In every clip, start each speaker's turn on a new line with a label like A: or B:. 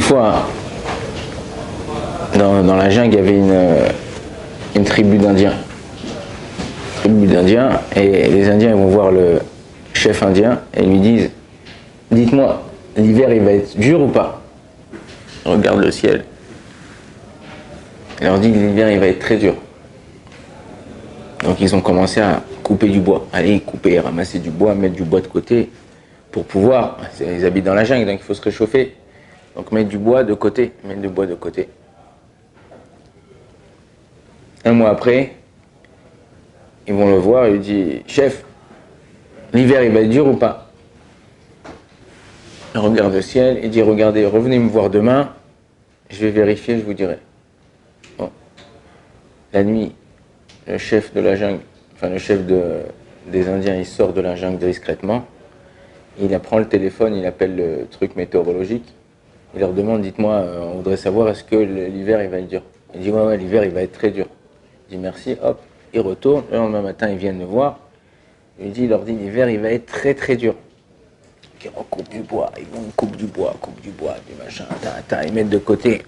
A: fois, dans la jungle, il y avait une tribu d'Indiens. Et les Indiens ils vont voir le chef indien et lui disent « Dites-moi, l'hiver il va être dur ou pas ?» Regarde le ciel. Il leur dit que l'hiver il va être très dur. Donc ils ont commencé à couper du bois. Aller couper, ramasser du bois, mettre du bois de côté pour pouvoir. Ils habitent dans la jungle, donc il faut se réchauffer. Donc mettre du bois de côté, Un mois après, ils vont le voir et lui disent « Chef, l'hiver il va être dur ou pas ?» Il regarde le ciel et dit « Regardez, revenez me voir demain, je vais vérifier, je vous dirai. » Bon. La nuit, le chef de la jungle, le chef des Indiens, il sort de la jungle discrètement. Il prend le téléphone, il appelle le truc météorologique. Il leur demande, dites-moi, on voudrait savoir est-ce que l'hiver il va être dur. Il dit, ouais, l'hiver il va être très dur. Il dit merci, hop, il retourne. Le lendemain matin, ils viennent le voir. Il leur dit, l'hiver il va être très très dur. Ils recoupent du bois, coupe du bois, du machin, ils mettent de côté.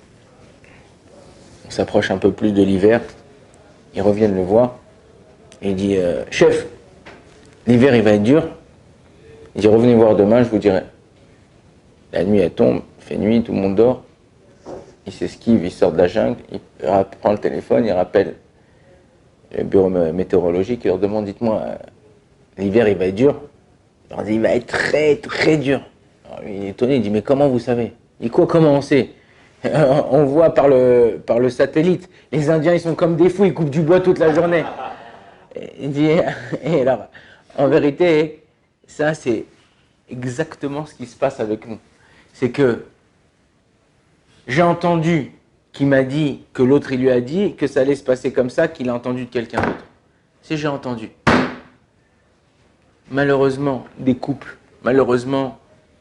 A: On s'approche un peu plus de l'hiver. Ils reviennent le voir. Et il dit, chef, l'hiver il va être dur. Il dit, revenez voir demain, je vous dirai. La nuit elle tombe, il fait nuit, tout le monde dort. Il s'esquive, il sort de la jungle, il prend le téléphone, il rappelle le bureau météorologique, il leur demande, dites-moi, l'hiver il va être dur. Il leur dit, il va être très très dur. Alors, lui, il est étonné, il dit, mais comment vous savez? Il dit, quoi, comment on sait? On voit par le satellite, les Indiens ils sont comme des fous, ils coupent du bois toute la journée. Il dit, et alors, en vérité, ça c'est exactement ce qui se passe avec nous. C'est que j'ai entendu qu'il m'a dit, que l'autre il lui a dit, que ça allait se passer comme ça, qu'il a entendu de quelqu'un d'autre. C'est j'ai entendu. Malheureusement, des couples, malheureusement,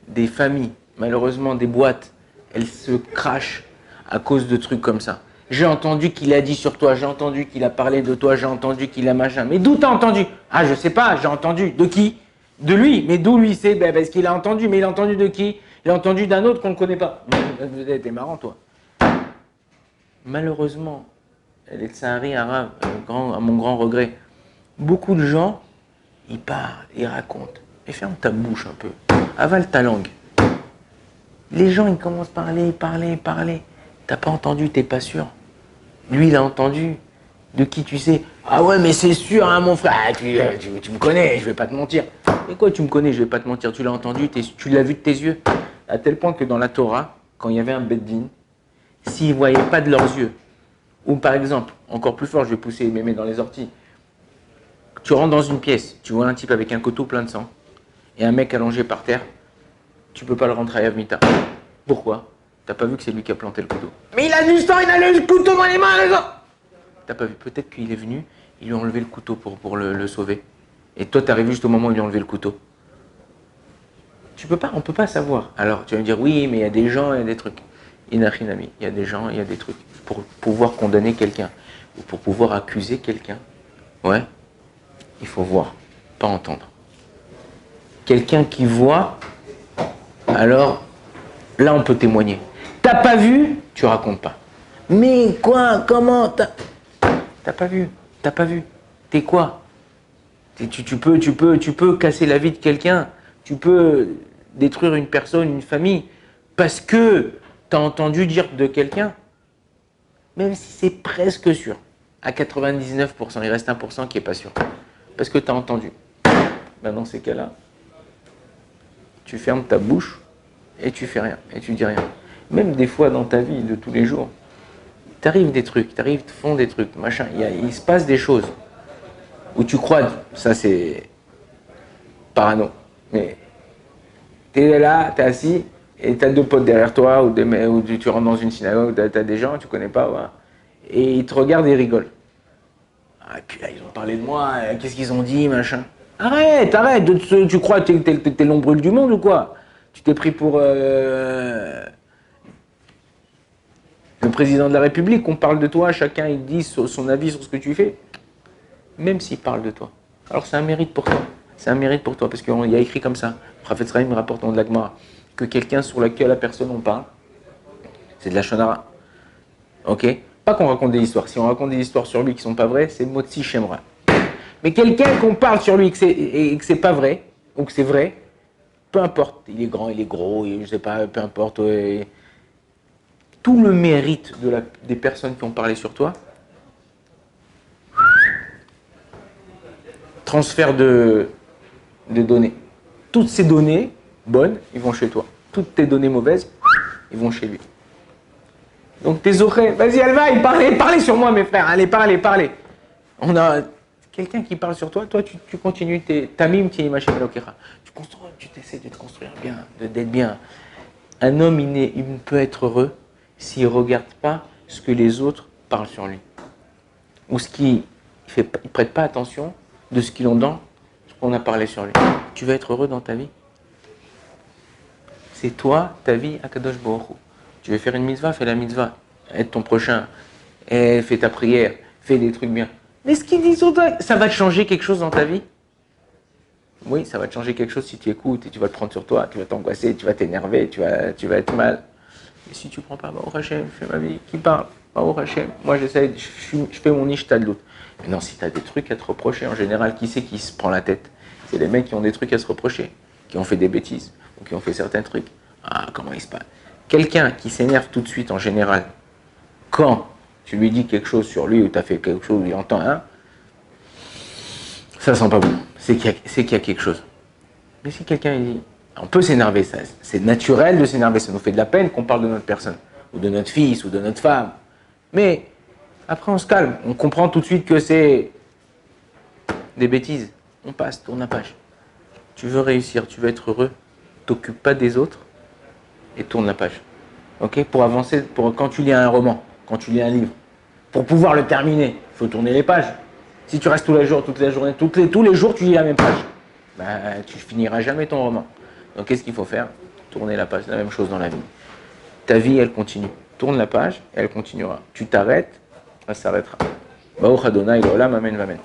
A: des familles, malheureusement, des boîtes, elles se crachent à cause de trucs comme ça. J'ai entendu qu'il a dit sur toi, j'ai entendu qu'il a parlé de toi, j'ai entendu qu'il a machin. Mais d'où t'as entendu? Ah, je sais pas, j'ai entendu. De qui? De lui. Mais d'où lui c'est? Ben, parce qu'il a entendu. Mais il a entendu de qui? Il a entendu d'un autre qu'on ne connaît pas. T'es marrant, toi. Malheureusement, les Tsahari arabes, à mon grand regret, beaucoup de gens, ils parlent, ils racontent. Mais ferme ta bouche un peu. Avale ta langue. Les gens, ils commencent à parler. T'as pas entendu, t'es pas sûr. Lui, il a entendu. De qui tu sais? Ah ouais, mais c'est sûr, hein, mon frère. Ah, tu me connais, je vais pas te mentir. Et quoi, tu me connais, je vais pas te mentir. Tu l'as entendu, tu l'as vu de tes yeux. À tel point que dans la Torah, quand il y avait un beddin, s'ils ne voyaient pas de leurs yeux, ou par exemple, encore plus fort, je vais pousser mémé dans les orties, tu rentres dans une pièce, tu vois un type avec un couteau plein de sang, et un mec allongé par terre, tu peux pas le rentrer à Yav Mita. Pourquoi? T'as pas vu que c'est lui qui a planté le couteau. Mais il a du sang, il a le couteau dans les mains, le sang. T'as pas vu? Peut-être qu'il est venu, ils lui ont enlevé le couteau pour le sauver. Et toi, t'arrives juste au moment où ils lui ont enlevé le couteau. Tu peux pas, on peut pas savoir. Alors, tu vas me dire, oui, mais il y a des gens, il y a des trucs. Inachinami, il y a des gens, il y a des trucs. Pour pouvoir condamner quelqu'un, ou pour pouvoir accuser quelqu'un, ouais, il faut voir, pas entendre. Quelqu'un qui voit, alors, là, on peut témoigner. T'as pas vu, tu racontes pas. Mais quoi, comment, t'as pas vu, T'es quoi? Tu peux casser la vie de quelqu'un, tu peux détruire une personne, une famille, parce que t'as entendu dire de quelqu'un, même si c'est presque sûr. À 99%, il reste 1% qui n'est pas sûr. Parce que t'as entendu. Ben dans ces cas-là, tu fermes ta bouche et tu fais rien, et tu dis rien. Même des fois dans ta vie de tous les jours, t'arrives des trucs, te font des trucs, machin, il se passe des choses où tu crois, ça c'est parano, mais t'es là, t'es assis, et t'as deux potes derrière toi, ou tu rentres dans une synagogue, t'as des gens, tu connais pas, voilà, et ils te regardent et ils rigolent. Ah, et puis là, ils ont parlé de moi, qu'est-ce qu'ils ont dit, machin. Arrête, tu crois que t'es l'ombrule du monde ou quoi? Tu t'es pris pour le président de la République, on parle de toi, chacun il dit son avis sur ce que tu fais. Même s'il parle de toi. Alors c'est un mérite pour toi. C'est un mérite pour toi, parce qu'il y a écrit comme ça. Le prophète Sraïm rapporte dans de l'Agmara que quelqu'un sur lequel la personne on parle, C'est de la shonara. Ok? Pas qu'on raconte des histoires. Si on raconte des histoires sur lui qui sont pas vraies, c'est motzi shemra. Mais quelqu'un qu'on parle sur lui et que c'est pas vrai, ou que c'est vrai, peu importe, il est grand, il est gros, je sais pas, peu importe. Ouais. Tout le mérite des personnes qui ont parlé sur toi, transfert de données. Toutes ces données bonnes, ils vont chez toi. Toutes tes données mauvaises, ils vont chez lui. Donc tes oreilles, vas-y, elle va, parlez sur moi, mes frères, allez, parlez. On a quelqu'un qui parle sur toi, tu continues, tamim, tu imagines l'okira. Tu t'essaies de te construire bien, d'être bien. Un homme, il ne peut être heureux s'il ne regarde pas ce que les autres parlent sur lui. Ou il ne prête pas attention de ce qu'il entend, ce qu'on a parlé sur lui. Tu veux être heureux dans ta vie? C'est toi, ta vie, Akadosh Baruch Hu. Tu veux faire une mitzvah, fais la mitzvah. Aide ton prochain. Fais ta prière. Fais des trucs bien. Mais ce qu'ils disent sur toi, ça va te changer quelque chose dans ta vie? Oui, ça va te changer quelque chose si tu écoutes et tu vas le prendre sur toi, tu vas t'angoisser, tu vas t'énerver, tu vas être mal. Et si tu ne prends pas, Baruch Hashem, je fais ma vie, qui parle? Baruch Hashem, moi j'essaie, je fais mon ishtadlout. Mais non, si tu as des trucs à te reprocher, en général, qui c'est qui se prend la tête? C'est les mecs qui ont des trucs à se reprocher, qui ont fait des bêtises, ou qui ont fait certains trucs. Ah, comment il se passe? Quelqu'un qui s'énerve tout de suite, en général, quand tu lui dis quelque chose sur lui, ou tu as fait quelque chose, il entend un, ça sent pas bon. C'est qu'il y a quelque chose. Mais si quelqu'un dit, on peut s'énerver, c'est naturel de s'énerver, ça nous fait de la peine qu'on parle de notre personne, ou de notre fils, ou de notre femme. Mais après on se calme, on comprend tout de suite que c'est des bêtises. On passe, tourne la page. Tu veux réussir, tu veux être heureux, t'occupe pas des autres et tourne la page. Ok? Pour avancer, quand tu lis un roman, quand tu lis un livre, pour pouvoir le terminer, il faut tourner les pages. Si tu restes tous les jours, toute la journée, tous les jours, tu lis la même page, ben, tu finiras jamais ton roman. Donc, qu'est-ce qu'il faut faire? Tourner la page, la même chose dans la vie. Ta vie, elle continue. Tourne la page, et elle continuera. Tu t'arrêtes, elle s'arrêtera. Baruch Adonai, l'olam, amen, amen.